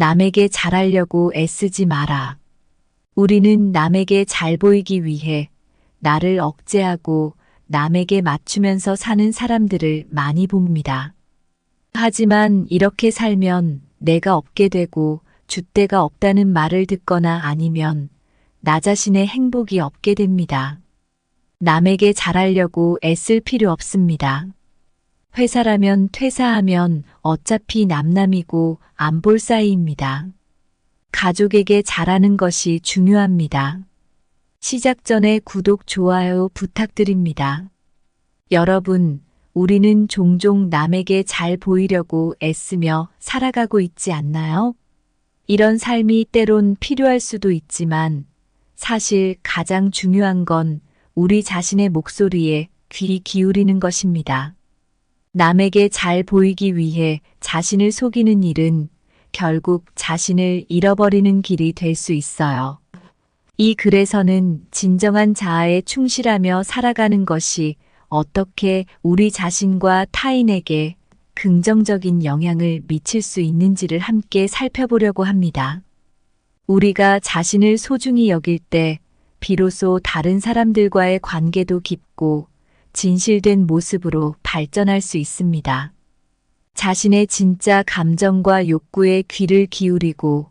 남에게 잘하려고 애쓰지 마라. 우리는 남에게 잘 보이기 위해 나를 억제하고 남에게 맞추면서 사는 사람들을 많이 봅니다. 하지만 이렇게 살면 내가 없게 되고 줏대가 없다는 말을 듣거나 아니면 나 자신의 행복이 없게 됩니다. 남에게 잘하려고 애쓸 필요 없습니다. 회사라면 퇴사하면 어차피 남남이고 안 볼 사이입니다. 가족에게 잘하는 것이 중요합니다. 시작 전에 구독, 좋아요 부탁드립니다. 여러분, 우리는 종종 남에게 잘 보이려고 애쓰며 살아가고 있지 않나요? 이런 삶이 때론 필요할 수도 있지만 사실 가장 중요한 건 우리 자신의 목소리에 귀 기울이는 것입니다. 남에게 잘 보이기 위해 자신을 속이는 일은 결국 자신을 잃어버리는 길이 될 수 있어요. 이 글에서는 진정한 자아에 충실하며 살아가는 것이 어떻게 우리 자신과 타인에게 긍정적인 영향을 미칠 수 있는지를 함께 살펴보려고 합니다. 우리가 자신을 소중히 여길 때 비로소 다른 사람들과의 관계도 깊고 진실된 모습으로 발전할 수 있습니다. 자신의 진짜 감정과 욕구에 귀를 기울이고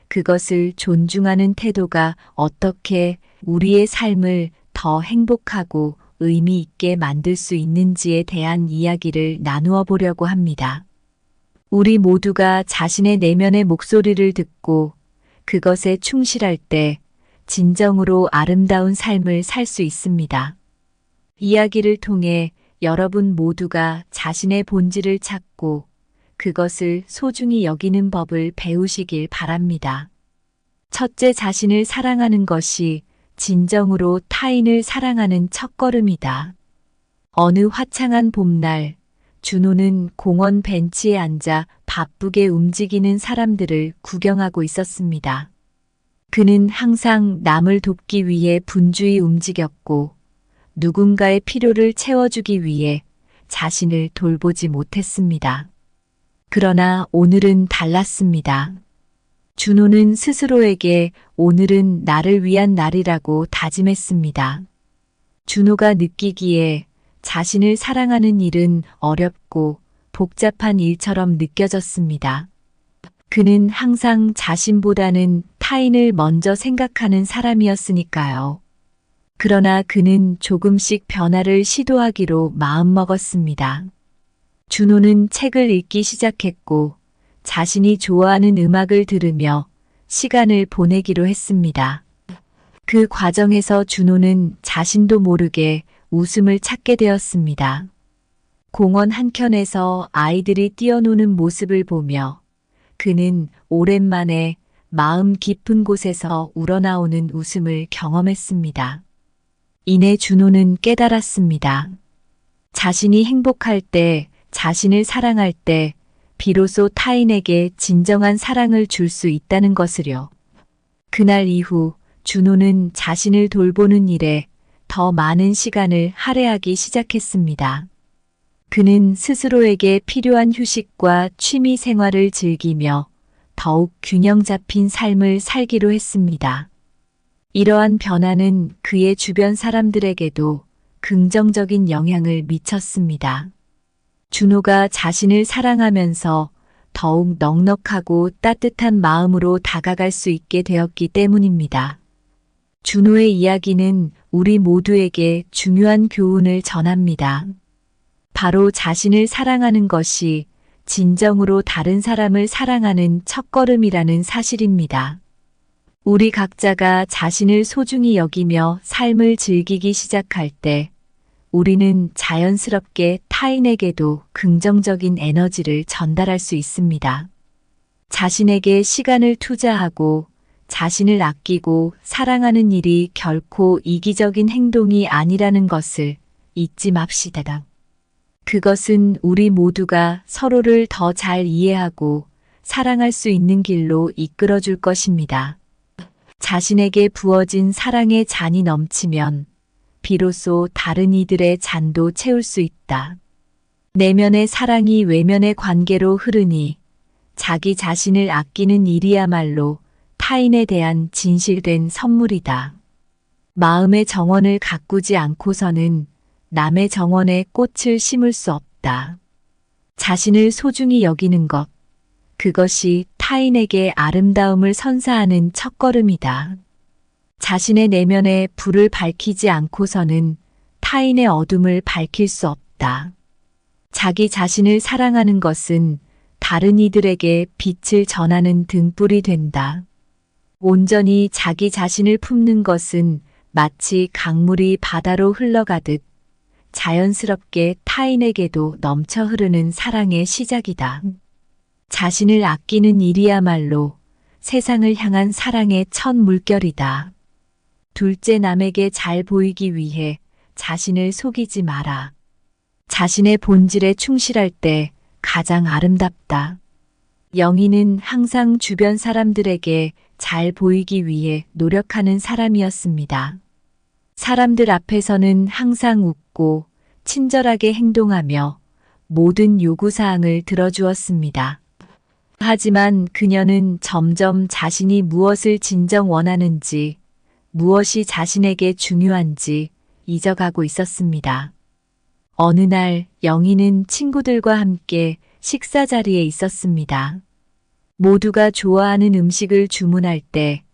그것을 존중하는 태도가 어떻게 우리의 삶을 더 행복하고 의미 있게 만들 수 있는지에 대한 이야기를 나누어 보려고 합니다. 우리 모두가 자신의 내면의 목소리를 듣고 그것에 충실할 때 진정으로 아름다운 삶을 살 수 있습니다. 이야기를 통해 여러분 모두가 자신의 본질을 찾고 그것을 소중히 여기는 법을 배우시길 바랍니다. 첫째, 자신을 사랑하는 것이 진정으로 타인을 사랑하는 첫걸음이다. 어느 화창한 봄날, 준호는 공원 벤치에 앉아 바쁘게 움직이는 사람들을 구경하고 있었습니다. 그는 항상 남을 돕기 위해 분주히 움직였고 누군가의 필요를 채워주기 위해 자신을 돌보지 못했습니다. 그러나 오늘은 달랐습니다. 준호는 스스로에게 오늘은 나를 위한 날이라고 다짐했습니다. 준호가 느끼기에 자신을 사랑하는 일은 어렵고 복잡한 일처럼 느껴졌습니다. 그는 항상 자신보다는 타인을 먼저 생각하는 사람이었으니까요. 그러나 그는 조금씩 변화를 시도하기로 마음먹었습니다. 준호는 책을 읽기 시작했고 자신이 좋아하는 음악을 들으며 시간을 보내기로 했습니다. 그 과정에서 준호는 자신도 모르게 웃음을 찾게 되었습니다. 공원 한켠에서 아이들이 뛰어노는 모습을 보며 그는 오랜만에 마음 깊은 곳에서 우러나오는 웃음을 경험했습니다. 이내 준호는 깨달았습니다. 자신이 행복할 때, 자신을 사랑할 때 비로소 타인에게 진정한 사랑을 줄 수 있다는 것을요. 그날 이후 준호는 자신을 돌보는 일에 더 많은 시간을 할애하기 시작했습니다. 그는 스스로에게 필요한 휴식과 취미 생활을 즐기며 더욱 균형 잡힌 삶을 살기로 했습니다. 이러한 변화는 그의 주변 사람들에게도 긍정적인 영향을 미쳤습니다. 준호가 자신을 사랑하면서 더욱 넉넉하고 따뜻한 마음으로 다가갈 수 있게 되었기 때문입니다. 준호의 이야기는 우리 모두에게 중요한 교훈을 전합니다. 바로 자신을 사랑하는 것이 진정으로 다른 사람을 사랑하는 첫걸음이라는 사실입니다. 우리 각자가 자신을 소중히 여기며 삶을 즐기기 시작할 때 우리는 자연스럽게 타인에게도 긍정적인 에너지를 전달할 수 있습니다. 자신에게 시간을 투자하고 자신을 아끼고 사랑하는 일이 결코 이기적인 행동이 아니라는 것을 잊지 맙시다. 그것은 우리 모두가 서로를 더 잘 이해하고 사랑할 수 있는 길로 이끌어 줄 것입니다. 자신에게 부어진 사랑의 잔이 넘치면 비로소 다른 이들의 잔도 채울 수 있다. 내면의 사랑이 외면의 관계로 흐르니 자기 자신을 아끼는 일이야말로 타인에 대한 진실된 선물이다. 마음의 정원을 가꾸지 않고서는 남의 정원에 꽃을 심을 수 없다. 자신을 소중히 여기는 것, 그것이 타인에게 아름다움을 선사하는 첫걸음이다. 자신의 내면에 불을 밝히지 않고서는 타인의 어둠을 밝힐 수 없다. 자기 자신을 사랑하는 것은 다른 이들에게 빛을 전하는 등불이 된다. 온전히 자기 자신을 품는 것은 마치 강물이 바다로 흘러가듯 자연스럽게 타인에게도 넘쳐 흐르는 사랑의 시작이다. 자신을 아끼는 일이야말로 세상을 향한 사랑의 첫 물결이다. 둘째, 남에게 잘 보이기 위해 자신을 속이지 마라. 자신의 본질에 충실할 때 가장 아름답다. 영희는 항상 주변 사람들에게 잘 보이기 위해 노력하는 사람이었습니다. 사람들 앞에서는 항상 웃고 친절하게 행동하며 모든 요구사항을 들어주었습니다. 하지만 그녀는 점점 자신이 무엇을 진정 원하는지, 무엇이 자신에게 중요한지 잊어가고 있었습니다. 어느 날 영희는 친구들과 함께 식사 자리에 있었습니다. 모두가 좋아하는 음식을 주문할 때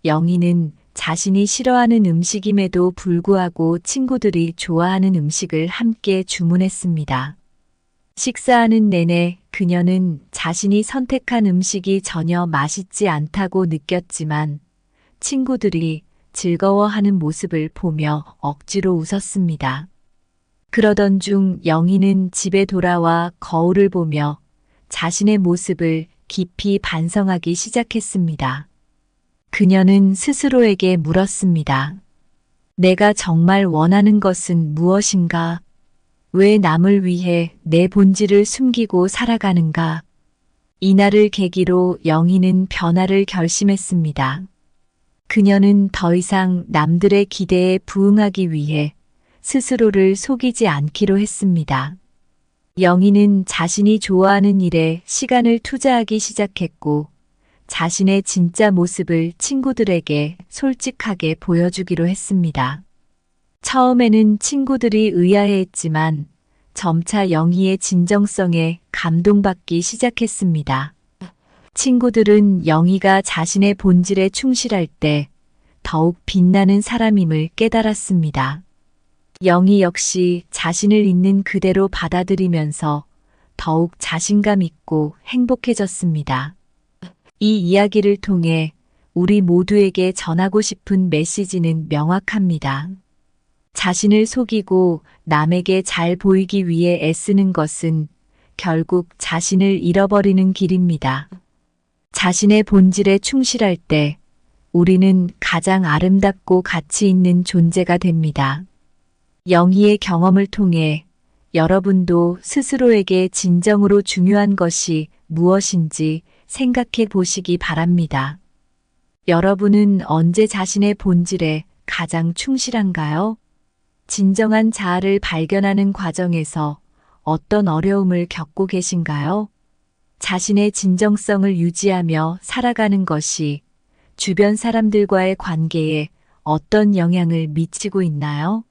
영희는 자신이 싫어하는 음식임에도 불구하고 친구들이 좋아하는 음식을 함께 주문했습니다. 식사하는 내내 그녀는 자신이 선택한 음식이 전혀 맛있지 않다고 느꼈지만 친구들이 즐거워하는 모습을 보며 억지로 웃었습니다. 그러던 중 영희는 집에 돌아와 거울을 보며 자신의 모습을 깊이 반성하기 시작했습니다. 그녀는 스스로에게 물었습니다. 내가 정말 원하는 것은 무엇인가? 왜 남을 위해 내 본질을 숨기고 살아가는가? 이날을 계기로 영희는 변화를 결심했습니다. 그녀는 더 이상 남들의 기대에 부응하기 위해 스스로를 속이지 않기로 했습니다. 영희는 자신이 좋아하는 일에 시간을 투자하기 시작했고 자신의 진짜 모습을 친구들에게 솔직하게 보여주기로 했습니다. 처음에는 친구들이 의아해했지만 점차 영희의 진정성에 감동받기 시작했습니다. 친구들은 영희가 자신의 본질에 충실할 때 더욱 빛나는 사람임을 깨달았습니다. 영희 역시 자신을 있는 그대로 받아들이면서 더욱 자신감 있고 행복해졌습니다. 이 이야기를 통해 우리 모두에게 전하고 싶은 메시지는 명확합니다. 자신을 속이고 남에게 잘 보이기 위해 애쓰는 것은 결국 자신을 잃어버리는 길입니다. 자신의 본질에 충실할 때 우리는 가장 아름답고 가치 있는 존재가 됩니다. 영희의 경험을 통해 여러분도 스스로에게 진정으로 중요한 것이 무엇인지 생각해 보시기 바랍니다. 여러분은 언제 자신의 본질에 가장 충실한가요? 진정한 자아를 발견하는 과정에서 어떤 어려움을 겪고 계신가요? 자신의 진정성을 유지하며 살아가는 것이 주변 사람들과의 관계에 어떤 영향을 미치고 있나요?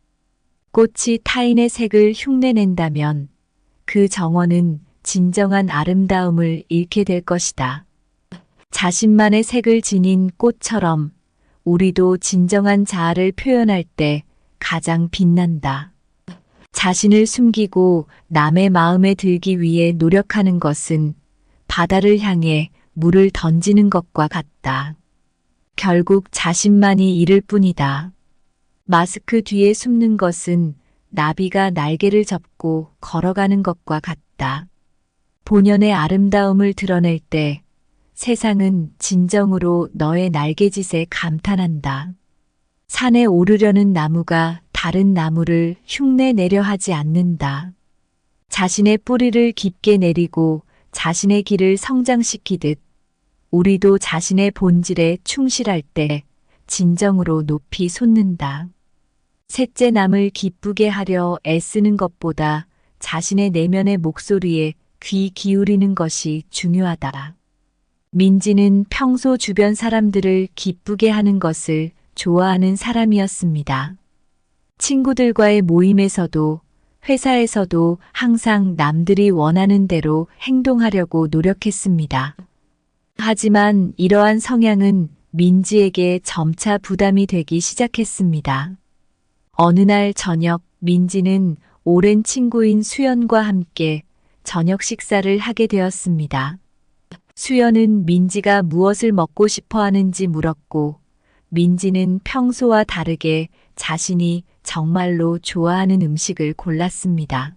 꽃이 타인의 색을 흉내낸다면 그 정원은 진정한 아름다움을 잃게 될 것이다. 자신만의 색을 지닌 꽃처럼 우리도 진정한 자아를 표현할 때 가장 빛난다. 자신을 숨기고 남의 마음에 들기 위해 노력하는 것은 바다를 향해 물을 던지는 것과 같다. 결국 자신만이 잃을 뿐이다. 마스크 뒤에 숨는 것은 나비가 날개를 접고 걸어가는 것과 같다. 본연의 아름다움을 드러낼 때 세상은 진정으로 너의 날개짓에 감탄한다. 산에 오르려는 나무가 다른 나무를 흉내내려 하지 않는다. 자신의 뿌리를 깊게 내리고 자신의 길을 성장시키듯 우리도 자신의 본질에 충실할 때 진정으로 높이 솟는다. 셋째, 남을 기쁘게 하려 애쓰는 것보다 자신의 내면의 목소리에 귀 기울이는 것이 중요하다. 민지는 평소 주변 사람들을 기쁘게 하는 것을 좋아하는 사람이었습니다. 친구들과의 모임에서도 회사에서도 항상 남들이 원하는 대로 행동하려고 노력했습니다. 하지만 이러한 성향은 민지에게 점차 부담이 되기 시작했습니다. 어느 날 저녁 민지는 오랜 친구인 수연과 함께 저녁 식사를 하게 되었습니다. 수연은 민지가 무엇을 먹고 싶어 하는지 물었고, 민지는 평소와 다르게 자신이 정말로 좋아하는 음식을 골랐습니다.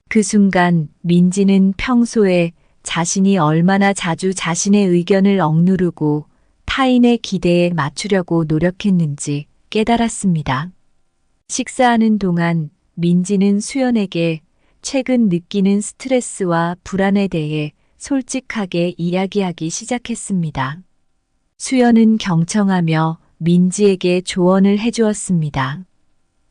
그 순간 민지는 평소에 자신이 얼마나 자주 자신의 의견을 억누르고 타인의 기대에 맞추려고 노력했는지 깨달았습니다. 식사하는 동안 민지는 수연에게 최근 느끼는 스트레스와 불안에 대해 솔직하게 이야기하기 시작했습니다. 수연은 경청하며 민지에게 조언을 해주었습니다.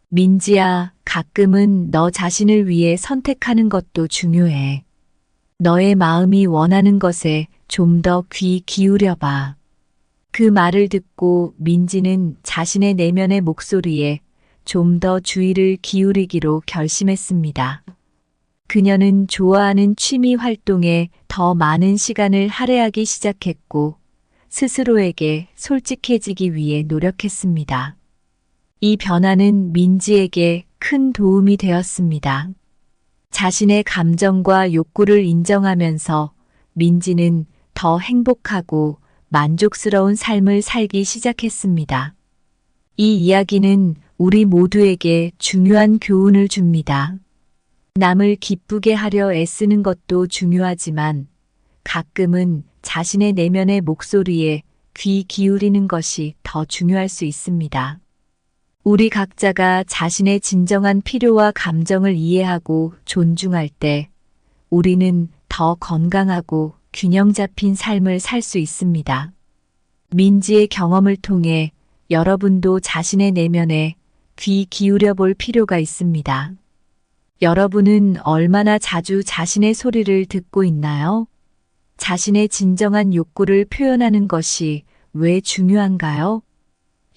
민지야, 가끔은 너 자신을 위해 선택하는 것도 중요해. 너의 마음이 원하는 것에 좀 더 귀 기울여봐. 그 말을 듣고 민지는 자신의 내면의 목소리에 좀 더 주의를 기울이기로 결심했습니다. 그녀는 좋아하는 취미 활동에 더 많은 시간을 할애하기 시작했고, 스스로에게 솔직해지기 위해 노력했습니다. 이 변화는 민지에게 큰 도움이 되었습니다. 자신의 감정과 욕구를 인정하면서 민지는 더 행복하고 만족스러운 삶을 살기 시작했습니다. 이 이야기는 우리 모두에게 중요한 교훈을 줍니다. 남을 기쁘게 하려 애쓰는 것도 중요하지만 가끔은 자신의 내면의 목소리에 귀 기울이는 것이 더 중요할 수 있습니다. 우리 각자가 자신의 진정한 필요와 감정을 이해하고 존중할 때 우리는 더 건강하고 균형 잡힌 삶을 살 수 있습니다. 민지의 경험을 통해 여러분도 자신의 내면에 귀 기울여 볼 필요가 있습니다. 여러분은 얼마나 자주 자신의 소리를 듣고 있나요? 자신의 진정한 욕구를 표현하는 것이 왜 중요한가요?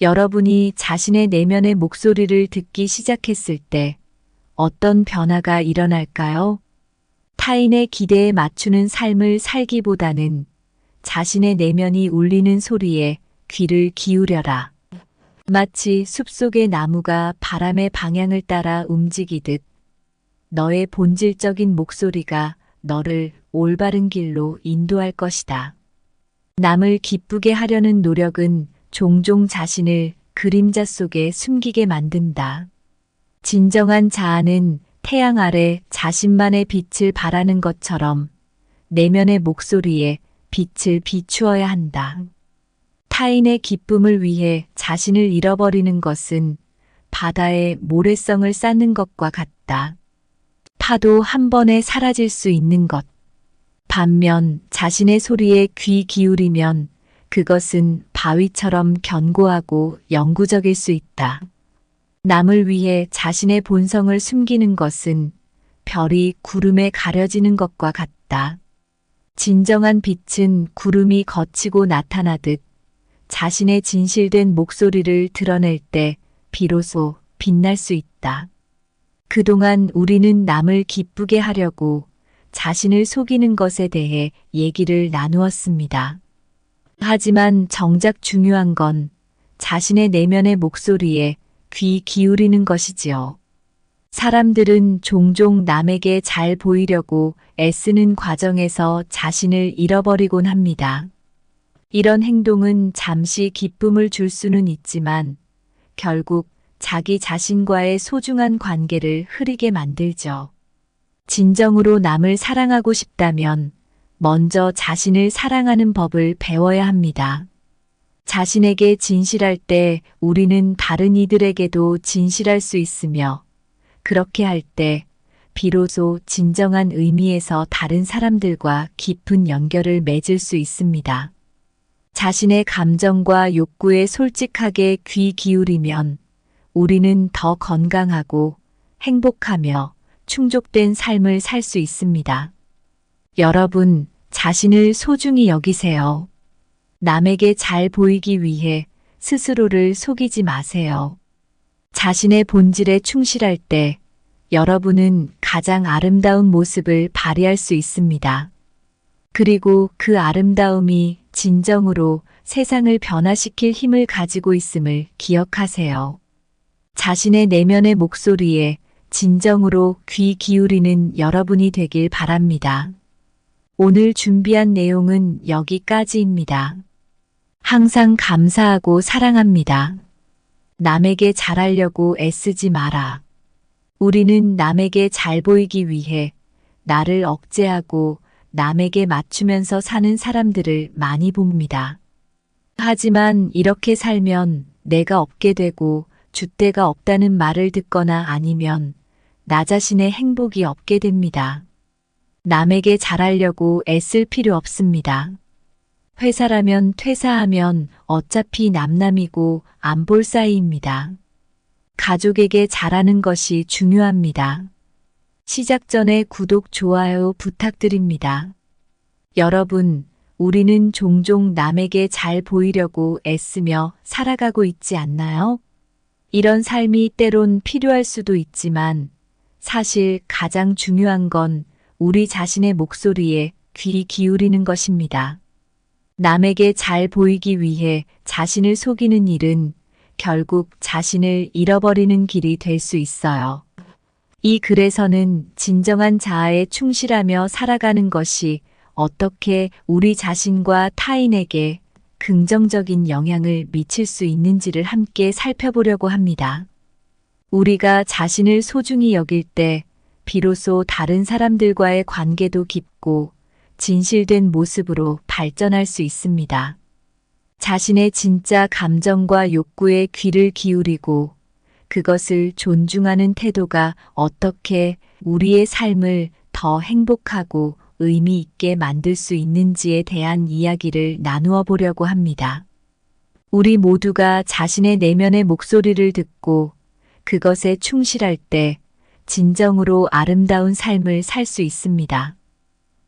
여러분이 자신의 내면의 목소리를 듣기 시작했을 때 어떤 변화가 일어날까요? 타인의 기대에 맞추는 삶을 살기보다는 자신의 내면이 울리는 소리에 귀를 기울여라. 마치 숲속의 나무가 바람의 방향을 따라 움직이듯 너의 본질적인 목소리가 너를 올바른 길로 인도할 것이다. 남을 기쁘게 하려는 노력은 종종 자신을 그림자 속에 숨기게 만든다. 진정한 자아는 태양 아래 자신만의 빛을 발하는 것처럼 내면의 목소리에 빛을 비추어야 한다. 타인의 기쁨을 위해 자신을 잃어버리는 것은 바다에 모래성을 쌓는 것과 같다. 파도 한 번에 사라질 수 있는 것. 반면 자신의 소리에 귀 기울이면 그것은 바위처럼 견고하고 영구적일 수 있다. 남을 위해 자신의 본성을 숨기는 것은 별이 구름에 가려지는 것과 같다. 진정한 빛은 구름이 걷히고 나타나듯 자신의 진실된 목소리를 드러낼 때 비로소 빛날 수 있다. 그동안 우리는 남을 기쁘게 하려고 자신을 속이는 것에 대해 얘기를 나누었습니다. 하지만 정작 중요한 건 자신의 내면의 목소리에 귀 기울이는 것이지요. 사람들은 종종 남에게 잘 보이려고 애쓰는 과정에서 자신을 잃어버리곤 합니다. 이런 행동은 잠시 기쁨을 줄 수는 있지만 결국 자기 자신과의 소중한 관계를 흐리게 만들죠. 진정으로 남을 사랑하고 싶다면 먼저 자신을 사랑하는 법을 배워야 합니다. 자신에게 진실할 때 우리는 다른 이들에게도 진실할 수 있으며 그렇게 할 때 비로소 진정한 의미에서 다른 사람들과 깊은 연결을 맺을 수 있습니다. 자신의 감정과 욕구에 솔직하게 귀 기울이면 우리는 더 건강하고 행복하며 충족된 삶을 살 수 있습니다. 여러분, 자신을 소중히 여기세요. 남에게 잘 보이기 위해 스스로를 속이지 마세요. 자신의 본질에 충실할 때 여러분은 가장 아름다운 모습을 발휘할 수 있습니다. 그리고 그 아름다움이 진정으로 세상을 변화시킬 힘을 가지고 있음을 기억하세요. 자신의 내면의 목소리에 진정으로 귀 기울이는 여러분이 되길 바랍니다. 오늘 준비한 내용은 여기까지입니다. 항상 감사하고 사랑합니다. 남에게 잘하려고 애쓰지 마라. 우리는 남에게 잘 보이기 위해 나를 억제하고 남에게 맞추면서 사는 사람들을 많이 봅니다. 하지만 이렇게 살면 내가 없게 되고 줏대가 없다는 말을 듣거나 아니면 나 자신의 행복이 없게 됩니다. 남에게 잘하려고 애쓸 필요 없습니다. 회사라면 퇴사하면 어차피 남남이고 안 볼 사이입니다. 가족에게 잘하는 것이 중요합니다. 시작 전에 구독, 좋아요 부탁드립니다. 여러분, 우리는 종종 남에게 잘 보이려고 애쓰며 살아가고 있지 않나요? 이런 삶이 때론 필요할 수도 있지만 사실 가장 중요한 건 우리 자신의 목소리에 귀 기울이는 것입니다. 남에게 잘 보이기 위해 자신을 속이는 일은 결국 자신을 잃어버리는 길이 될 수 있어요. 이 글에서는 진정한 자아에 충실하며 살아가는 것이 어떻게 우리 자신과 타인에게 긍정적인 영향을 미칠 수 있는지를 함께 살펴보려고 합니다. 우리가 자신을 소중히 여길 때 비로소 다른 사람들과의 관계도 깊고 진실된 모습으로 발전할 수 있습니다. 자신의 진짜 감정과 욕구에 귀를 기울이고 그것을 존중하는 태도가 어떻게 우리의 삶을 더 행복하고 의미 있게 만들 수 있는지에 대한 이야기를 나누어 보려고 합니다. 우리 모두가 자신의 내면의 목소리를 듣고 그것에 충실할 때 진정으로 아름다운 삶을 살 수 있습니다.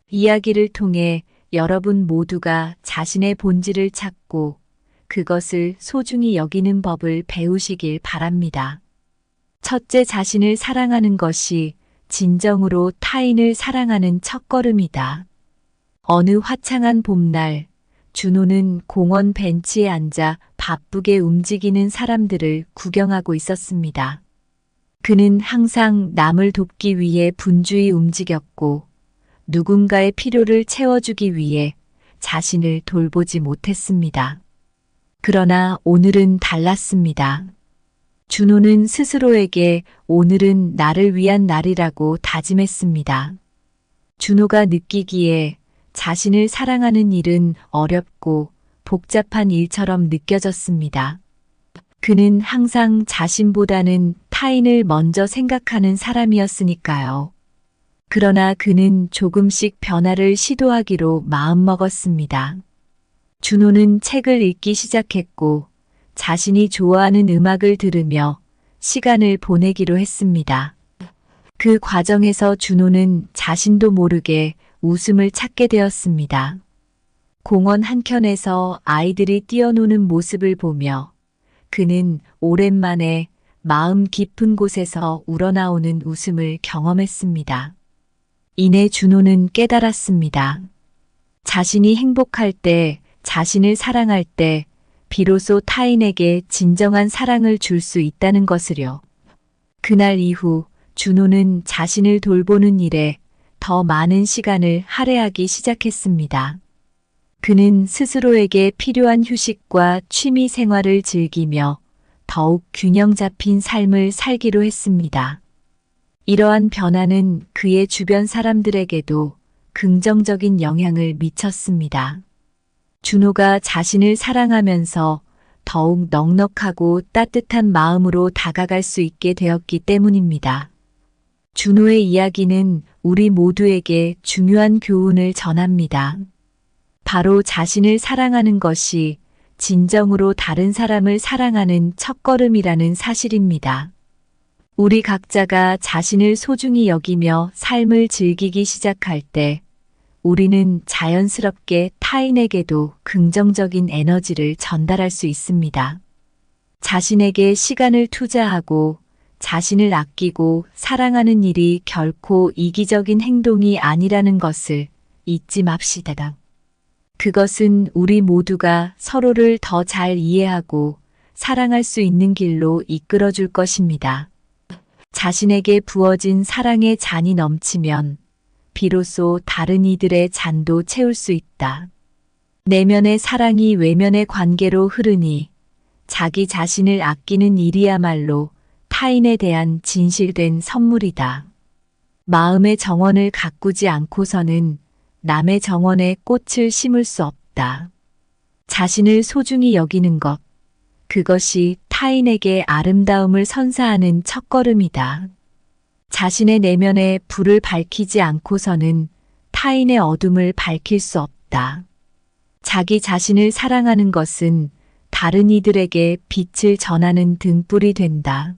이야기를 통해 여러분 모두가 자신의 본질을 찾고 그것을 소중히 여기는 법을 배우시길 바랍니다. 첫째, 자신을 사랑하는 것이 진정으로 타인을 사랑하는 첫걸음이다. 어느 화창한 봄날, 준호는 공원 벤치에 앉아 바쁘게 움직이는 사람들을 구경하고 있었습니다. 그는 항상 남을 돕기 위해 분주히 움직였고 누군가의 필요를 채워주기 위해 자신을 돌보지 못했습니다. 그러나 오늘은 달랐습니다. 준호는 스스로에게 오늘은 나를 위한 날이라고 다짐했습니다. 준호가 느끼기에 자신을 사랑하는 일은 어렵고 복잡한 일처럼 느껴졌습니다. 그는 항상 자신보다는 타인을 먼저 생각하는 사람이었으니까요. 그러나 그는 조금씩 변화를 시도하기로 마음먹었습니다. 준호는 책을 읽기 시작했고 자신이 좋아하는 음악을 들으며 시간을 보내기로 했습니다. 그 과정에서 준호는 자신도 모르게 웃음을 찾게 되었습니다. 공원 한켠에서 아이들이 뛰어노는 모습을 보며 그는 오랜만에 마음 깊은 곳에서 우러나오는 웃음을 경험했습니다. 이내 준호는 깨달았습니다. 자신이 행복할 때, 자신을 사랑할 때 비로소 타인에게 진정한 사랑을 줄 수 있다는 것을요. 그날 이후 준호는 자신을 돌보는 일에 더 많은 시간을 할애하기 시작했습니다. 그는 스스로에게 필요한 휴식과 취미 생활을 즐기며 더욱 균형 잡힌 삶을 살기로 했습니다. 이러한 변화는 그의 주변 사람들에게도 긍정적인 영향을 미쳤습니다. 준호가 자신을 사랑하면서 더욱 넉넉하고 따뜻한 마음으로 다가갈 수 있게 되었기 때문입니다. 준호의 이야기는 우리 모두에게 중요한 교훈을 전합니다. 바로 자신을 사랑하는 것이 진정으로 다른 사람을 사랑하는 첫걸음이라는 사실입니다. 우리 각자가 자신을 소중히 여기며 삶을 즐기기 시작할 때 우리는 자연스럽게 타인에게도 긍정적인 에너지를 전달할 수 있습니다. 자신에게 시간을 투자하고 자신을 아끼고 사랑하는 일이 결코 이기적인 행동이 아니라는 것을 잊지 맙시다. 그것은 우리 모두가 서로를 더 잘 이해하고 사랑할 수 있는 길로 이끌어 줄 것입니다. 자신에게 부어진 사랑의 잔이 넘치면 비로소 다른 이들의 잔도 채울 수 있다. 내면의 사랑이 외면의 관계로 흐르니 자기 자신을 아끼는 일이야말로 타인에 대한 진실된 선물이다. 마음의 정원을 가꾸지 않고서는 남의 정원에 꽃을 심을 수 없다. 자신을 소중히 여기는 것, 그것이 타인에게 아름다움을 선사하는 첫걸음이다. 자신의 내면에 불을 밝히지 않고서는 타인의 어둠을 밝힐 수 없다. 자기 자신을 사랑하는 것은 다른 이들에게 빛을 전하는 등불이 된다.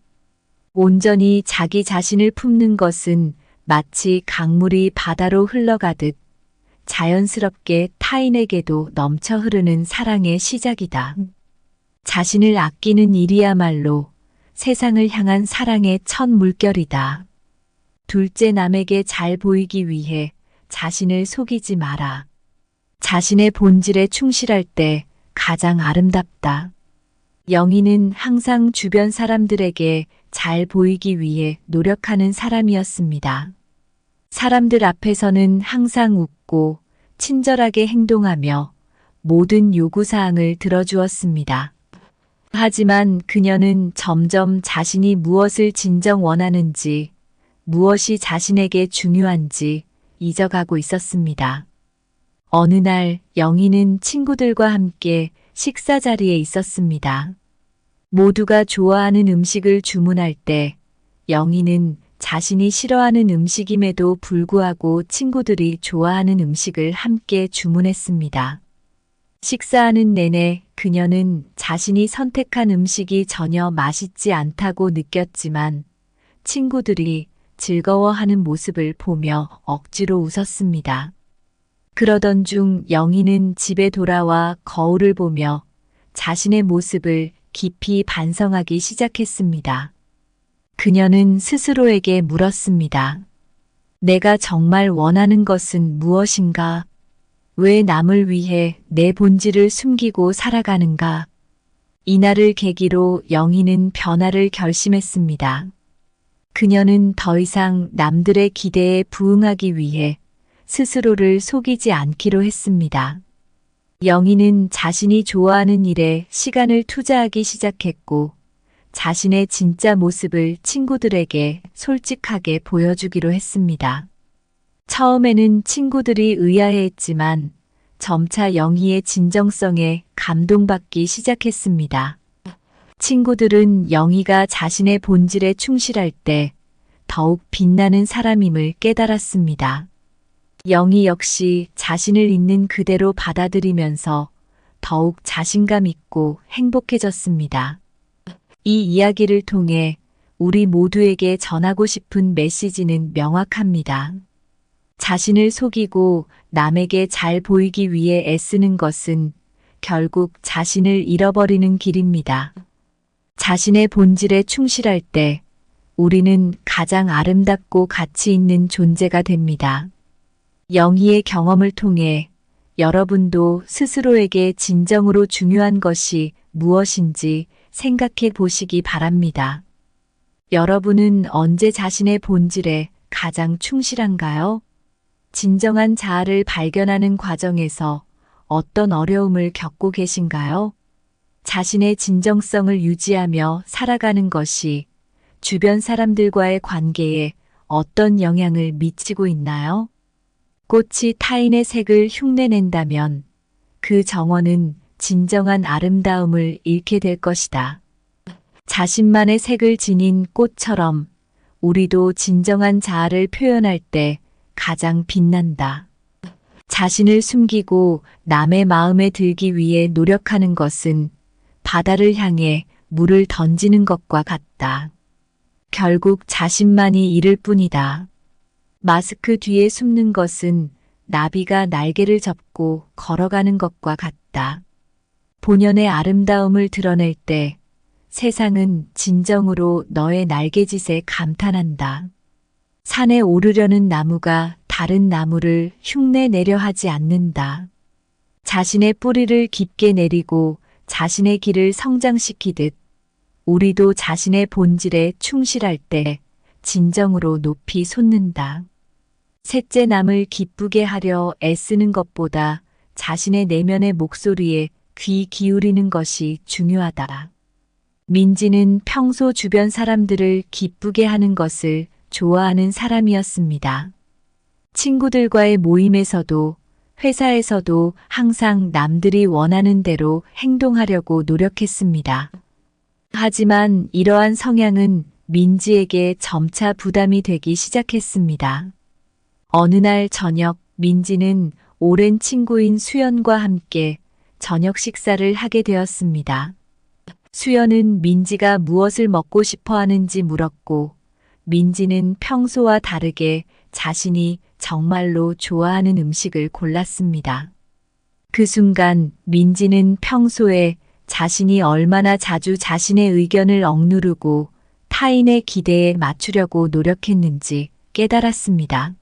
온전히 자기 자신을 품는 것은 마치 강물이 바다로 흘러가듯 자연스럽게 타인에게도 넘쳐 흐르는 사랑의 시작이다. 자신을 아끼는 일이야말로 세상을 향한 사랑의 첫 물결이다. 둘째, 남에게 잘 보이기 위해 자신을 속이지 마라. 자신의 본질에 충실할 때 가장 아름답다. 영희는 항상 주변 사람들에게 잘 보이기 위해 노력하는 사람이었습니다. 사람들 앞에서는 항상 웃고 친절하게 행동하며 모든 요구사항을 들어주었습니다. 하지만 그녀는 점점 자신이 무엇을 진정 원하는지, 무엇이 자신에게 중요한지 잊어가고 있었습니다. 어느 날 영희는 친구들과 함께 식사 자리에 있었습니다. 모두가 좋아하는 음식을 주문할 때 영희는 자신이 싫어하는 음식임에도 불구하고 친구들이 좋아하는 음식을 함께 주문했습니다. 식사하는 내내 그녀는 자신이 선택한 음식이 전혀 맛있지 않다고 느꼈지만 친구들이 즐거워하는 모습을 보며 억지로 웃었습니다. 그러던 중 영희는 집에 돌아와 거울을 보며 자신의 모습을 깊이 반성하기 시작했습니다. 그녀는 스스로에게 물었습니다. 내가 정말 원하는 것은 무엇인가? 왜 남을 위해 내 본질을 숨기고 살아가는가? 이날을 계기로 영희는 변화를 결심했습니다. 그녀는 더 이상 남들의 기대에 부응하기 위해 스스로를 속이지 않기로 했습니다. 영희는 자신이 좋아하는 일에 시간을 투자하기 시작했고 자신의 진짜 모습을 친구들에게 솔직하게 보여주기로 했습니다. 처음에는 친구들이 의아해했지만 점차 영희의 진정성에 감동받기 시작했습니다. 친구들은 영희가 자신의 본질에 충실할 때 더욱 빛나는 사람임을 깨달았습니다. 영희 역시 자신을 있는 그대로 받아들이면서 더욱 자신감 있고 행복해졌습니다. 이 이야기를 통해 우리 모두에게 전하고 싶은 메시지는 명확합니다. 자신을 속이고 남에게 잘 보이기 위해 애쓰는 것은 결국 자신을 잃어버리는 길입니다. 자신의 본질에 충실할 때 우리는 가장 아름답고 가치 있는 존재가 됩니다. 영희의 경험을 통해 여러분도 스스로에게 진정으로 중요한 것이 무엇인지 생각해 보시기 바랍니다. 여러분은 언제 자신의 본질에 가장 충실한가요? 진정한 자아를 발견하는 과정에서 어떤 어려움을 겪고 계신가요? 자신의 진정성을 유지하며 살아가는 것이 주변 사람들과의 관계에 어떤 영향을 미치고 있나요? 꽃이 타인의 색을 흉내낸다면 그 정원은 진정한 아름다움을 잃게 될 것이다. 자신만의 색을 지닌 꽃처럼 우리도 진정한 자아를 표현할 때 가장 빛난다. 자신을 숨기고 남의 마음에 들기 위해 노력하는 것은 바다를 향해 물을 던지는 것과 같다. 결국 자신만이 잃을 뿐이다. 마스크 뒤에 숨는 것은 나비가 날개를 접고 걸어가는 것과 같다. 본연의 아름다움을 드러낼 때 세상은 진정으로 너의 날개짓에 감탄한다. 산에 오르려는 나무가 다른 나무를 흉내내려 하지 않는다. 자신의 뿌리를 깊게 내리고 자신의 길을 성장시키듯 우리도 자신의 본질에 충실할 때 진정으로 높이 솟는다. 셋째, 남을 기쁘게 하려 애쓰는 것보다 자신의 내면의 목소리에 귀 기울이는 것이 중요하다. 민지는 평소 주변 사람들을 기쁘게 하는 것을 좋아하는 사람이었습니다. 친구들과의 모임에서도 회사에서도 항상 남들이 원하는 대로 행동하려고 노력했습니다. 하지만 이러한 성향은 민지에게 점차 부담이 되기 시작했습니다. 어느 날 저녁, 민지는 오랜 친구인 수연과 함께 저녁 식사를 하게 되었습니다. 수연은 민지가 무엇을 먹고 싶어 하는지 물었고, 민지는 평소와 다르게 자신이 정말로 좋아하는 음식을 골랐습니다. 그 순간 민지는 평소에 자신이 얼마나 자주 자신의 의견을 억누르고 타인의 기대에 맞추려고 노력했는지 깨달았습니다.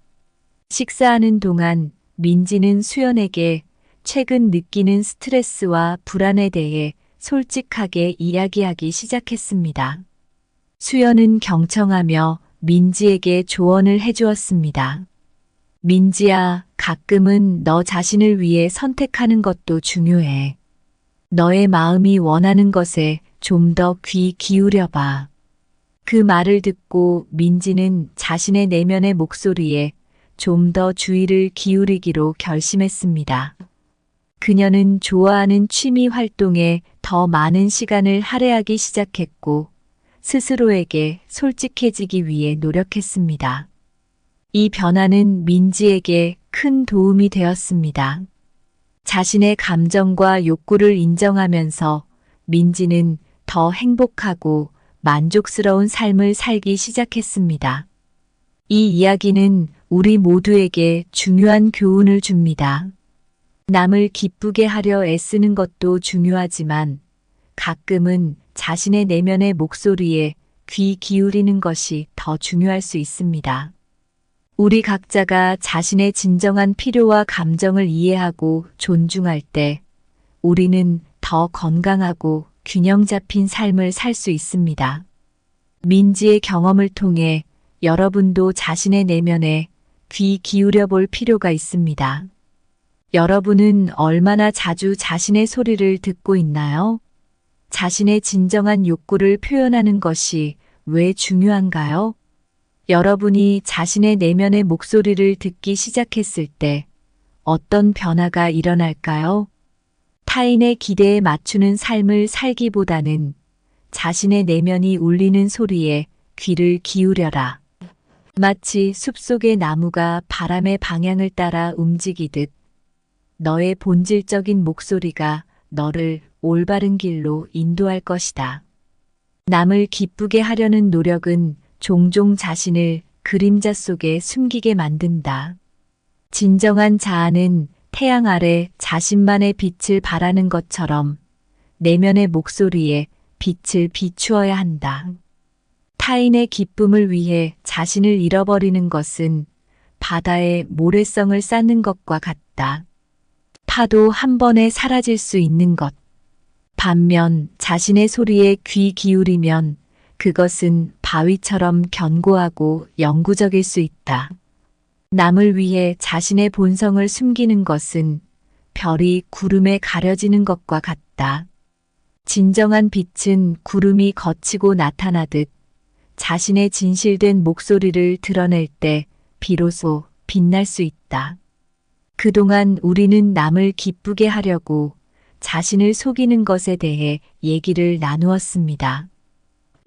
식사하는 동안 민지는 수연에게 최근 느끼는 스트레스와 불안에 대해 솔직하게 이야기하기 시작했습니다. 수연은 경청하며 민지에게 조언을 해주었습니다. 민지야, 가끔은 너 자신을 위해 선택하는 것도 중요해. 너의 마음이 원하는 것에 좀 더 귀 기울여봐. 그 말을 듣고 민지는 자신의 내면의 목소리에 좀 더 주의를 기울이기로 결심했습니다. 그녀는 좋아하는 취미 활동에 더 많은 시간을 할애하기 시작했고, 스스로에게 솔직해지기 위해 노력했습니다. 이 변화는 민지에게 큰 도움이 되었습니다. 자신의 감정과 욕구를 인정하면서 민지는 더 행복하고 만족스러운 삶을 살기 시작했습니다. 이 이야기는 우리 모두에게 중요한 교훈을 줍니다. 남을 기쁘게 하려 애쓰는 것도 중요하지만 가끔은 자신의 내면의 목소리에 귀 기울이는 것이 더 중요할 수 있습니다. 우리 각자가 자신의 진정한 필요와 감정을 이해하고 존중할 때 우리는 더 건강하고 균형 잡힌 삶을 살 수 있습니다. 민지의 경험을 통해 여러분도 자신의 내면에 귀 기울여 볼 필요가 있습니다. 여러분은 얼마나 자주 자신의 소리를 듣고 있나요? 자신의 진정한 욕구를 표현하는 것이 왜 중요한가요? 여러분이 자신의 내면의 목소리를 듣기 시작했을 때 어떤 변화가 일어날까요? 타인의 기대에 맞추는 삶을 살기보다는 자신의 내면이 울리는 소리에 귀를 기울여라. 마치 숲속의 나무가 바람의 방향을 따라 움직이듯 너의 본질적인 목소리가 너를 올바른 길로 인도할 것이다. 남을 기쁘게 하려는 노력은 종종 자신을 그림자 속에 숨기게 만든다. 진정한 자아는 태양 아래 자신만의 빛을 발하는 것처럼 내면의 목소리에 빛을 비추어야 한다. 타인의 기쁨을 위해 자신을 잃어버리는 것은 바다에 모래성을 쌓는 것과 같다. 파도 한 번에 사라질 수 있는 것. 반면 자신의 소리에 귀 기울이면 그것은 바위처럼 견고하고 영구적일 수 있다. 남을 위해 자신의 본성을 숨기는 것은 별이 구름에 가려지는 것과 같다. 진정한 빛은 구름이 걷히고 나타나듯 자신의 진실된 목소리를 드러낼 때 비로소 빛날 수 있다. 그동안 우리는 남을 기쁘게 하려고 자신을 속이는 것에 대해 얘기를 나누었습니다.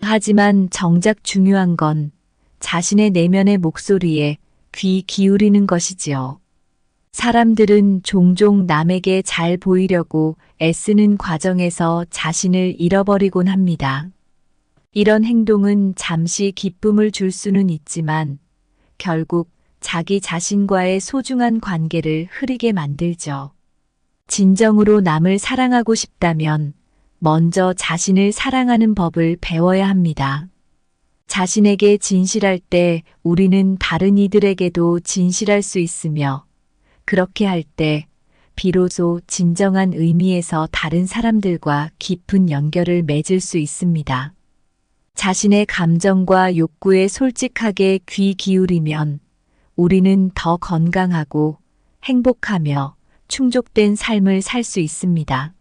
하지만 정작 중요한 건 자신의 내면의 목소리에 귀 기울이는 것이지요. 사람들은 종종 남에게 잘 보이려고 애쓰는 과정에서 자신을 잃어버리곤 합니다. 이런 행동은 잠시 기쁨을 줄 수는 있지만 결국 자기 자신과의 소중한 관계를 흐리게 만들죠. 진정으로 남을 사랑하고 싶다면 먼저 자신을 사랑하는 법을 배워야 합니다. 자신에게 진실할 때 우리는 다른 이들에게도 진실할 수 있으며, 그렇게 할 때 비로소 진정한 의미에서 다른 사람들과 깊은 연결을 맺을 수 있습니다. 자신의 감정과 욕구에 솔직하게 귀 기울이면 우리는 더 건강하고 행복하며 충족된 삶을 살 수 있습니다.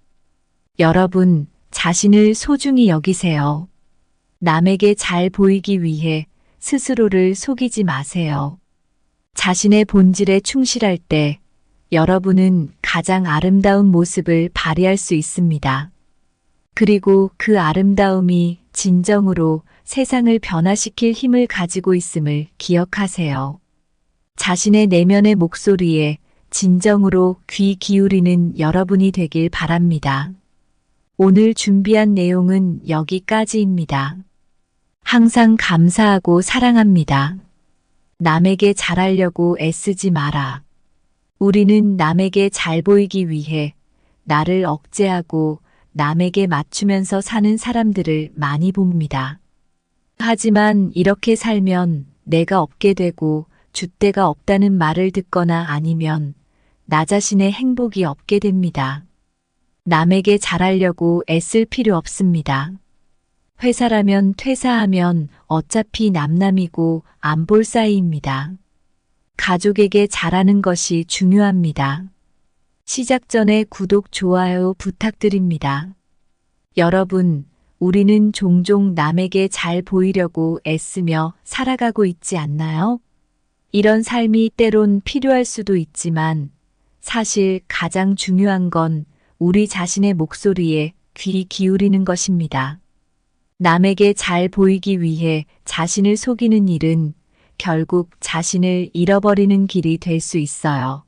여러분, 자신을 소중히 여기세요. 남에게 잘 보이기 위해 스스로를 속이지 마세요. 자신의 본질에 충실할 때 여러분은 가장 아름다운 모습을 발휘할 수 있습니다. 그리고 그 아름다움이 진정으로 세상을 변화시킬 힘을 가지고 있음을 기억하세요. 자신의 내면의 목소리에 진정으로 귀 기울이는 여러분이 되길 바랍니다. 오늘 준비한 내용은 여기까지입니다. 항상 감사하고 사랑합니다. 남에게 잘하려고 애쓰지 마라. 우리는 남에게 잘 보이기 위해 나를 억제하고 남에게 맞추면서 사는 사람들을 많이 봅니다. 하지만 이렇게 살면 내가 없게 되고 줏대가 없다는 말을 듣거나 아니면 나 자신의 행복이 없게 됩니다. 남에게 잘하려고 애쓸 필요 없습니다. 회사라면 퇴사하면 어차피 남남이고 안 볼 사이입니다. 가족에게 잘하는 것이 중요합니다. 시작 전에 구독, 좋아요 부탁드립니다. 여러분, 우리는 종종 남에게 잘 보이려고 애쓰며 살아가고 있지 않나요? 이런 삶이 때론 필요할 수도 있지만 사실 가장 중요한 건 우리 자신의 목소리에 귀 기울이는 것입니다. 남에게 잘 보이기 위해 자신을 속이는 일은 결국 자신을 잃어버리는 길이 될 수 있어요.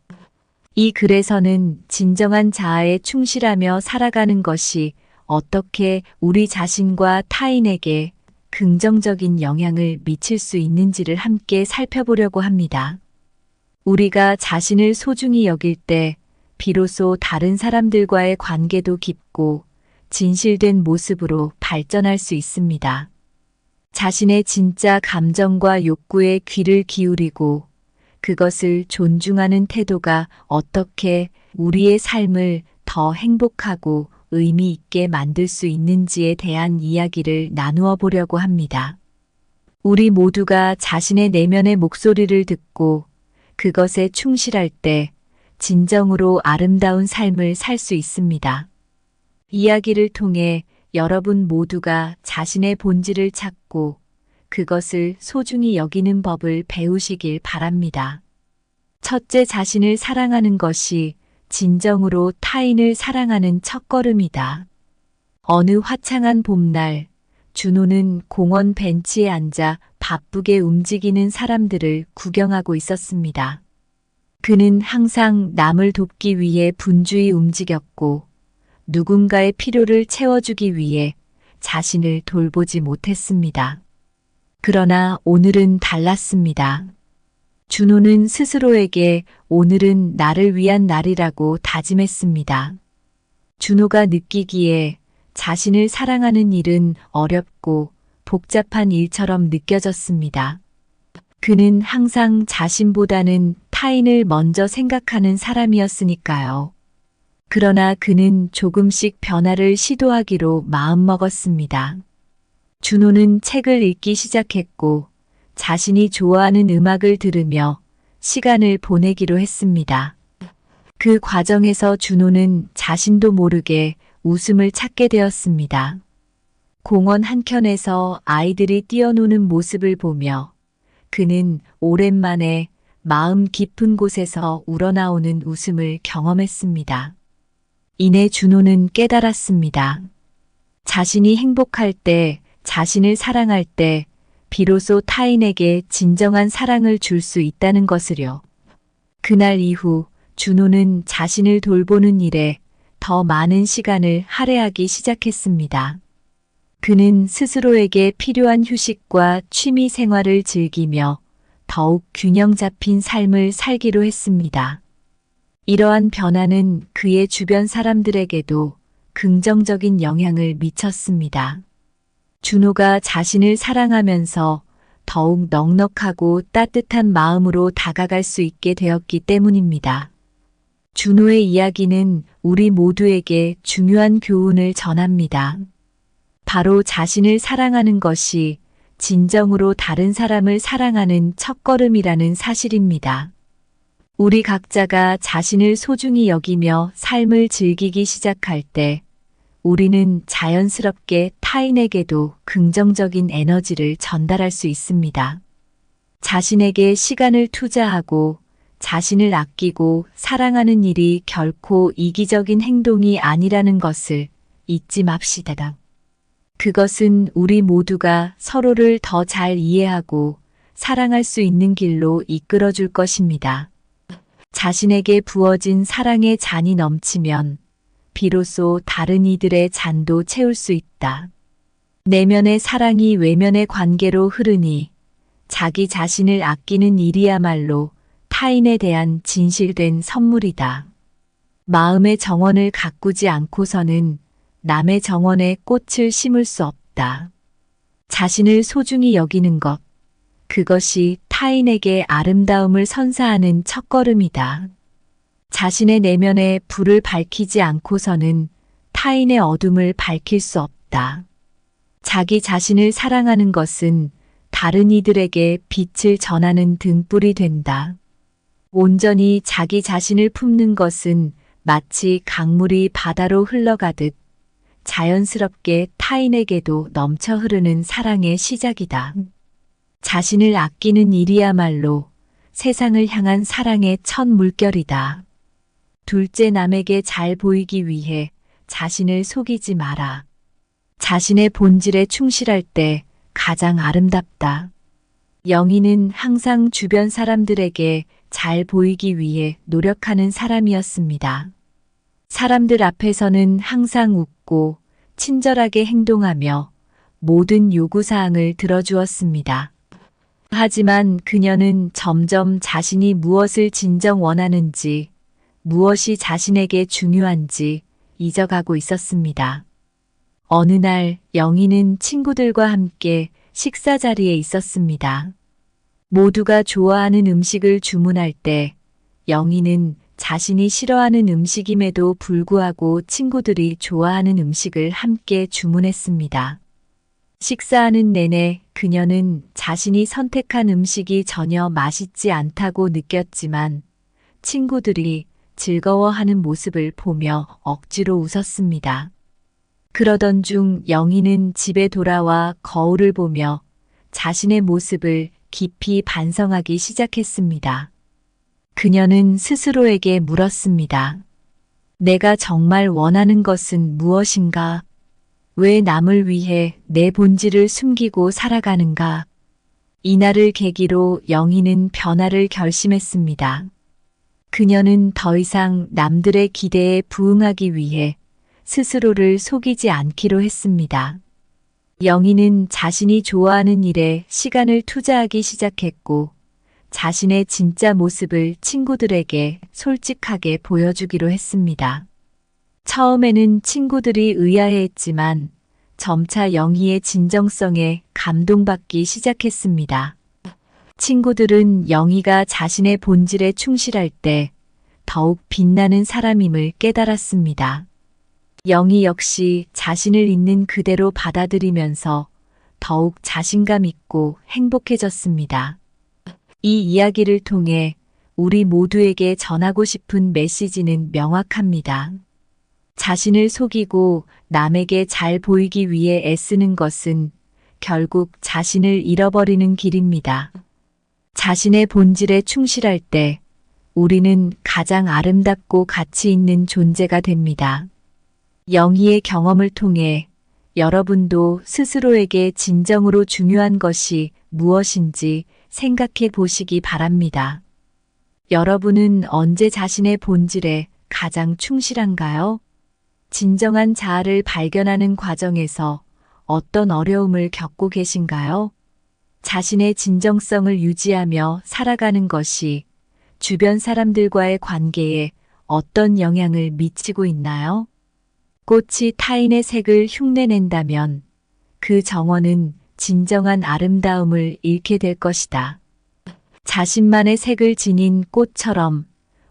이 글에서는 진정한 자아에 충실하며 살아가는 것이 어떻게 우리 자신과 타인에게 긍정적인 영향을 미칠 수 있는지를 함께 살펴보려고 합니다. 우리가 자신을 소중히 여길 때 비로소 다른 사람들과의 관계도 깊고 진실된 모습으로 발전할 수 있습니다. 자신의 진짜 감정과 욕구에 귀를 기울이고 그것을 존중하는 태도가 어떻게 우리의 삶을 더 행복하고 의미 있게 만들 수 있는지에 대한 이야기를 나누어 보려고 합니다. 우리 모두가 자신의 내면의 목소리를 듣고 그것에 충실할 때 진정으로 아름다운 삶을 살 수 있습니다. 이야기를 통해 여러분 모두가 자신의 본질을 찾고 그것을 소중히 여기는 법을 배우시길 바랍니다. 첫째, 자신을 사랑하는 것이 진정으로 타인을 사랑하는 첫걸음이다. 어느 화창한 봄날, 준호는 공원 벤치에 앉아 바쁘게 움직이는 사람들을 구경하고 있었습니다. 그는 항상 남을 돕기 위해 분주히 움직였고 누군가의 필요를 채워주기 위해 자신을 돌보지 못했습니다. 그러나 오늘은 달랐습니다. 준호는 스스로에게 오늘은 나를 위한 날이라고 다짐했습니다. 준호가 느끼기에 자신을 사랑하는 일은 어렵고 복잡한 일처럼 느껴졌습니다. 그는 항상 자신보다는 타인을 먼저 생각하는 사람이었으니까요. 그러나 그는 조금씩 변화를 시도하기로 마음먹었습니다. 준호는 책을 읽기 시작했고 자신이 좋아하는 음악을 들으며 시간을 보내기로 했습니다. 그 과정에서 준호는 자신도 모르게 웃음을 찾게 되었습니다. 공원 한켠에서 아이들이 뛰어노는 모습을 보며 그는 오랜만에 마음 깊은 곳에서 우러나오는 웃음을 경험했습니다. 이내 준호는 깨달았습니다. 자신이 행복할 때, 자신을 사랑할 때 비로소 타인에게 진정한 사랑을 줄 수 있다는 것을요. 그날 이후 준호는 자신을 돌보는 일에 더 많은 시간을 할애하기 시작했습니다. 그는 스스로에게 필요한 휴식과 취미 생활을 즐기며 더욱 균형 잡힌 삶을 살기로 했습니다. 이러한 변화는 그의 주변 사람들에게도 긍정적인 영향을 미쳤습니다. 준호가 자신을 사랑하면서 더욱 넉넉하고 따뜻한 마음으로 다가갈 수 있게 되었기 때문입니다. 준호의 이야기는 우리 모두에게 중요한 교훈을 전합니다. 바로 자신을 사랑하는 것이 진정으로 다른 사람을 사랑하는 첫걸음이라는 사실입니다. 우리 각자가 자신을 소중히 여기며 삶을 즐기기 시작할 때 우리는 자연스럽게 타인에게도 긍정적인 에너지를 전달할 수 있습니다. 자신에게 시간을 투자하고 자신을 아끼고 사랑하는 일이 결코 이기적인 행동이 아니라는 것을 잊지 맙시다. 그것은 우리 모두가 서로를 더 잘 이해하고 사랑할 수 있는 길로 이끌어 줄 것입니다. 자신에게 부어진 사랑의 잔이 넘치면 비로소 다른 이들의 잔도 채울 수 있다. 내면의 사랑이 외면의 관계로 흐르니 자기 자신을 아끼는 일이야말로 타인에 대한 진실된 선물이다. 마음의 정원을 가꾸지 않고서는 남의 정원에 꽃을 심을 수 없다. 자신을 소중히 여기는 것, 그것이 타인에게 아름다움을 선사하는 첫걸음이다. 자신의 내면에 불을 밝히지 않고서는 타인의 어둠을 밝힐 수 없다. 자기 자신을 사랑하는 것은 다른 이들에게 빛을 전하는 등불이 된다. 온전히 자기 자신을 품는 것은 마치 강물이 바다로 흘러가듯 자연스럽게 타인에게도 넘쳐 흐르는 사랑의 시작이다. 자신을 아끼는 일이야말로 세상을 향한 사랑의 첫 물결이다. 둘째, 남에게 잘 보이기 위해 자신을 속이지 마라. 자신의 본질에 충실할 때 가장 아름답다. 영희는 항상 주변 사람들에게 잘 보이기 위해 노력하는 사람이었습니다. 사람들 앞에서는 항상 웃고 친절하게 행동하며 모든 요구사항을 들어주었습니다. 하지만 그녀는 점점 자신이 무엇을 진정 원하는지, 무엇이 자신에게 중요한지 잊어가고 있었습니다. 어느 날 영희는 친구들과 함께 식사 자리에 있었습니다. 모두가 좋아하는 음식을 주문할 때 영희는 자신이 싫어하는 음식임에도 불구하고 친구들이 좋아하는 음식을 함께 주문했습니다. 식사하는 내내 그녀는 자신이 선택한 음식이 전혀 맛있지 않다고 느꼈지만 친구들이 즐거워하는 모습을 보며 억지로 웃었습니다. 그러던 중 영희는 집에 돌아와 거울을 보며 자신의 모습을 깊이 반성하기 시작했습니다. 그녀는 스스로에게 물었습니다. 내가 정말 원하는 것은 무엇인가? 왜 남을 위해 내 본질을 숨기고 살아가는가? 이날을 계기로 영희는 변화를 결심했습니다. 그녀는 더 이상 남들의 기대에 부응하기 위해 스스로를 속이지 않기로 했습니다. 영희는 자신이 좋아하는 일에 시간을 투자하기 시작했고 자신의 진짜 모습을 친구들에게 솔직하게 보여주기로 했습니다. 처음에는 친구들이 의아해했지만 점차 영희의 진정성에 감동받기 시작했습니다. 친구들은 영희가 자신의 본질에 충실할 때 더욱 빛나는 사람임을 깨달았습니다. 영희 역시 자신을 있는 그대로 받아들이면서 더욱 자신감 있고 행복해졌습니다. 이 이야기를 통해 우리 모두에게 전하고 싶은 메시지는 명확합니다. 자신을 속이고 남에게 잘 보이기 위해 애쓰는 것은 결국 자신을 잃어버리는 길입니다. 자신의 본질에 충실할 때 우리는 가장 아름답고 가치 있는 존재가 됩니다. 영희의 경험을 통해 여러분도 스스로에게 진정으로 중요한 것이 무엇인지 생각해 보시기 바랍니다. 여러분은 언제 자신의 본질에 가장 충실한가요? 진정한 자아를 발견하는 과정에서 어떤 어려움을 겪고 계신가요? 자신의 진정성을 유지하며 살아가는 것이 주변 사람들과의 관계에 어떤 영향을 미치고 있나요? 꽃이 타인의 색을 흉내낸다면 그 정원은 진정한 아름다움을 잃게 될 것이다. 자신만의 색을 지닌 꽃처럼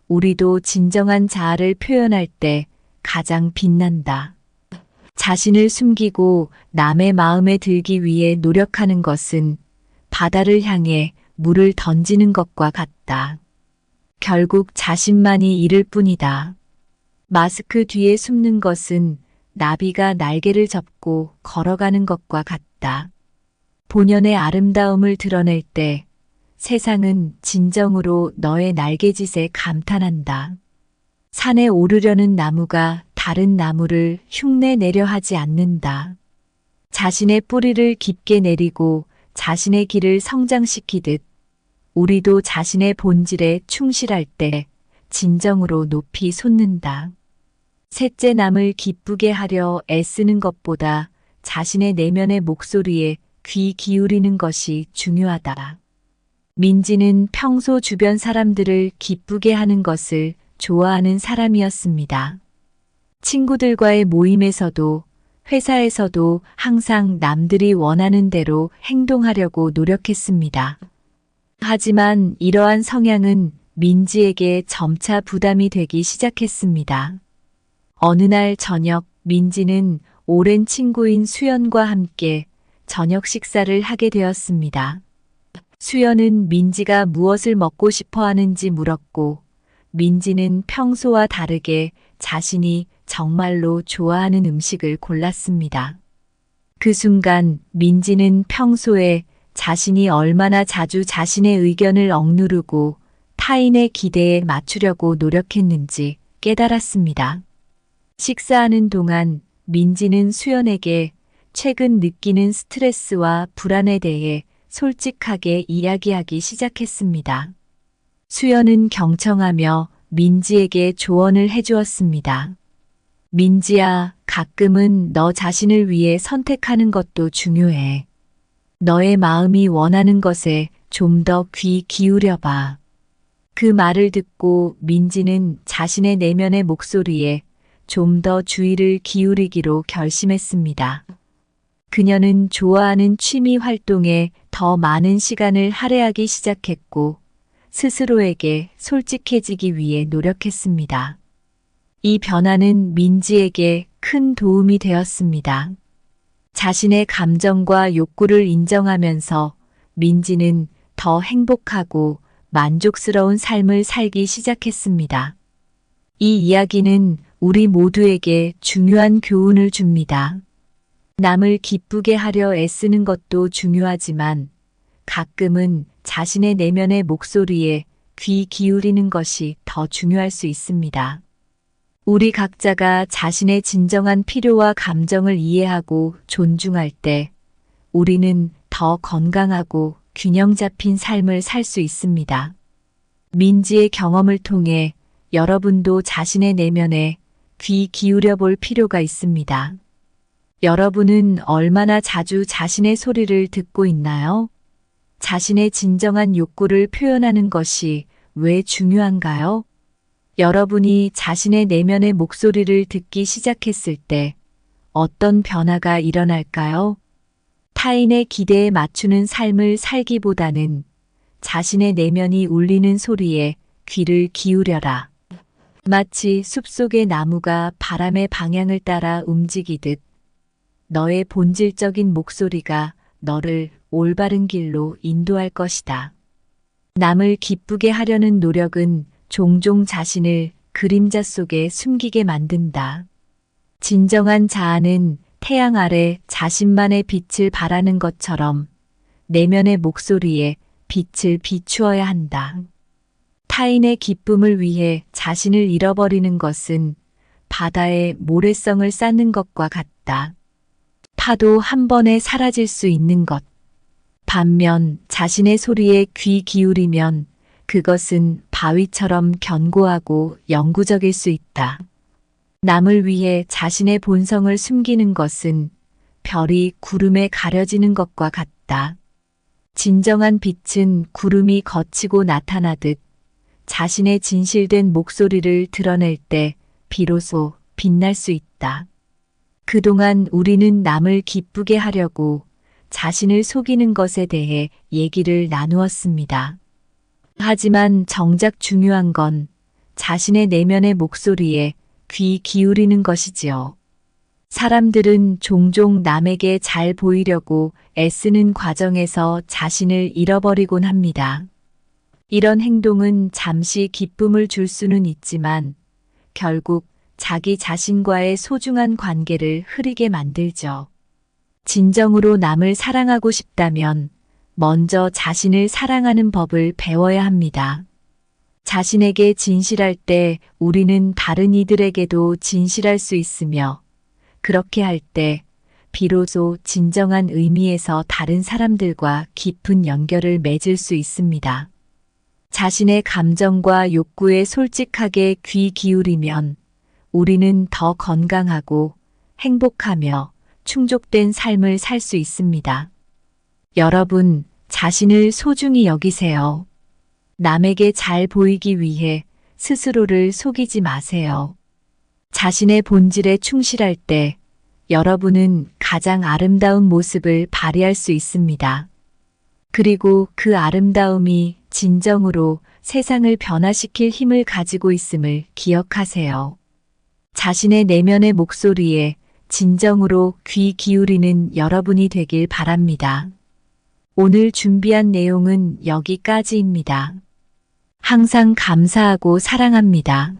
우리도 진정한 자아를 표현할 때 가장 빛난다. 자신을 숨기고 남의 마음에 들기 위해 노력하는 것은 바다를 향해 물을 던지는 것과 같다. 결국 자신만이 잃을 뿐이다. 마스크 뒤에 숨는 것은 나비가 날개를 접고 걸어가는 것과 같다. 본연의 아름다움을 드러낼 때 세상은 진정으로 너의 날개짓에 감탄한다. 산에 오르려는 나무가 다른 나무를 흉내내려 하지 않는다. 자신의 뿌리를 깊게 내리고 자신의 길을 성장시키듯 우리도 자신의 본질에 충실할 때 진정으로 높이 솟는다. 셋째, 남을 기쁘게 하려 애쓰는 것보다 자신의 내면의 목소리에 귀 기울이는 것이 중요하다. 민지는 평소 주변 사람들을 기쁘게 하는 것을 좋아하는 사람이었습니다. 친구들과의 모임에서도 회사에서도 항상 남들이 원하는 대로 행동하려고 노력했습니다. 하지만 이러한 성향은 민지에게 점차 부담이 되기 시작했습니다. 어느 날 저녁 민지는 오랜 친구인 수연과 함께 저녁 식사를 하게 되었습니다. 수연은 민지가 무엇을 먹고 싶어 하는지 물었고 민지는 평소와 다르게 자신이 정말로 좋아하는 음식을 골랐습니다. 그 순간 민지는 평소에 자신이 얼마나 자주 자신의 의견을 억누르고 타인의 기대에 맞추려고 노력했는지 깨달았습니다. 식사하는 동안 민지는 수연에게 최근 느끼는 스트레스와 불안에 대해 솔직하게 이야기하기 시작했습니다. 수연은 경청하며 민지에게 조언을 해주었습니다. 민지야, 가끔은 너 자신을 위해 선택하는 것도 중요해. 너의 마음이 원하는 것에 좀 더 귀 기울여봐. 그 말을 듣고 민지는 자신의 내면의 목소리에 좀 더 주의를 기울이기로 결심했습니다. 그녀는 좋아하는 취미 활동에 더 많은 시간을 할애하기 시작했고 스스로에게 솔직해지기 위해 노력했습니다. 이 변화는 민지에게 큰 도움이 되었습니다. 자신의 감정과 욕구를 인정하면서 민지는 더 행복하고 만족스러운 삶을 살기 시작했습니다. 이 이야기는 우리 모두에게 중요한 교훈을 줍니다. 남을 기쁘게 하려 애쓰는 것도 중요하지만 가끔은 자신의 내면의 목소리에 귀 기울이는 것이 더 중요할 수 있습니다. 우리 각자가 자신의 진정한 필요와 감정을 이해하고 존중할 때 우리는 더 건강하고 균형 잡힌 삶을 살 수 있습니다. 민지의 경험을 통해 여러분도 자신의 내면에 귀 기울여 볼 필요가 있습니다. 여러분은 얼마나 자주 자신의 소리를 듣고 있나요? 자신의 진정한 욕구를 표현하는 것이 왜 중요한가요? 여러분이 자신의 내면의 목소리를 듣기 시작했을 때 어떤 변화가 일어날까요? 타인의 기대에 맞추는 삶을 살기보다는 자신의 내면이 울리는 소리에 귀를 기울여라. 마치 숲속의 나무가 바람의 방향을 따라 움직이듯 너의 본질적인 목소리가 너를 올바른 길로 인도할 것이다. 남을 기쁘게 하려는 노력은 종종 자신을 그림자 속에 숨기게 만든다. 진정한 자아는 태양 아래 자신만의 빛을 발하는 것처럼 내면의 목소리에 빛을 비추어야 한다. 타인의 기쁨을 위해 자신을 잃어버리는 것은 바다에 모래성을 쌓는 것과 같다. 파도 한 번에 사라질 수 있는 것. 반면 자신의 소리에 귀 기울이면 그것은 바위처럼 견고하고 영구적일 수 있다. 남을 위해 자신의 본성을 숨기는 것은 별이 구름에 가려지는 것과 같다. 진정한 빛은 구름이 걷히고 나타나듯 자신의 진실된 목소리를 드러낼 때 비로소 빛날 수 있다. 그동안 우리는 남을 기쁘게 하려고 자신을 속이는 것에 대해 얘기를 나누었습니다. 하지만 정작 중요한 건 자신의 내면의 목소리에 귀 기울이는 것이지요. 사람들은 종종 남에게 잘 보이려고 애쓰는 과정에서 자신을 잃어버리곤 합니다. 이런 행동은 잠시 기쁨을 줄 수는 있지만 결국 자기 자신과의 소중한 관계를 흐리게 만들죠. 진정으로 남을 사랑하고 싶다면 먼저 자신을 사랑하는 법을 배워야 합니다. 자신에게 진실할 때 우리는 다른 이들에게도 진실할 수 있으며 그렇게 할 때 비로소 진정한 의미에서 다른 사람들과 깊은 연결을 맺을 수 있습니다. 자신의 감정과 욕구에 솔직하게 귀 기울이면 우리는 더 건강하고 행복하며 충족된 삶을 살 수 있습니다. 여러분, 자신을 소중히 여기세요. 남에게 잘 보이기 위해 스스로를 속이지 마세요. 자신의 본질에 충실할 때 여러분은 가장 아름다운 모습을 발휘할 수 있습니다. 그리고 그 아름다움이 진정으로 세상을 변화시킬 힘을 가지고 있음을 기억하세요. 자신의 내면의 목소리에 진정으로 귀 기울이는 여러분이 되길 바랍니다. 오늘 준비한 내용은 여기까지입니다. 항상 감사하고 사랑합니다.